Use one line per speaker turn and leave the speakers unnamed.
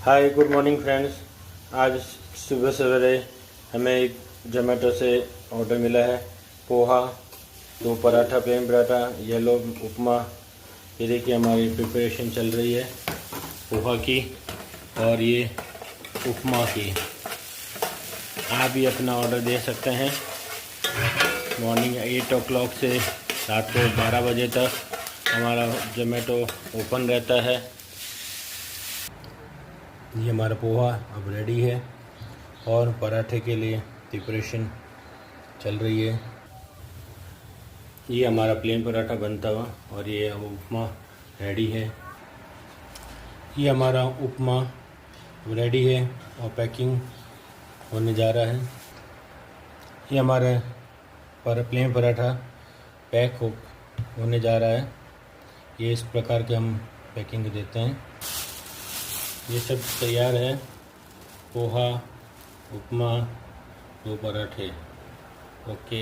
Hi good morning friends. आज सुबह सवेरे हमें एक जोमेटो से ऑर्डर मिला है। पोहा, 2 पराठा, प्लेन पराठा, येलो उपमा। ये देखिए हमारी प्रिपरेशन चल रही है पोहा की और ये उपमा की। आप भी अपना ऑर्डर दे सकते हैं। मॉर्निंग 8 o'clock से रात को 12 बजे तक हमारा जोमेटो ओपन रहता है। ये हमारा पोहा अब रेडी है और पराठे के लिए प्रिपरेशन चल रही है। ये हमारा प्लेन पराठा बनता हुआ और ये अब उपमा रेडी है। ये हमारा उपमा रेडी है और पैकिंग होने जा रहा है। ये हमारा प्लेन पराठा पैक होने जा रहा है। ये इस प्रकार के हम पैकिंग देते हैं। ये सब तैयार है, पोहा, उपमा, 2 पराठे। ओके।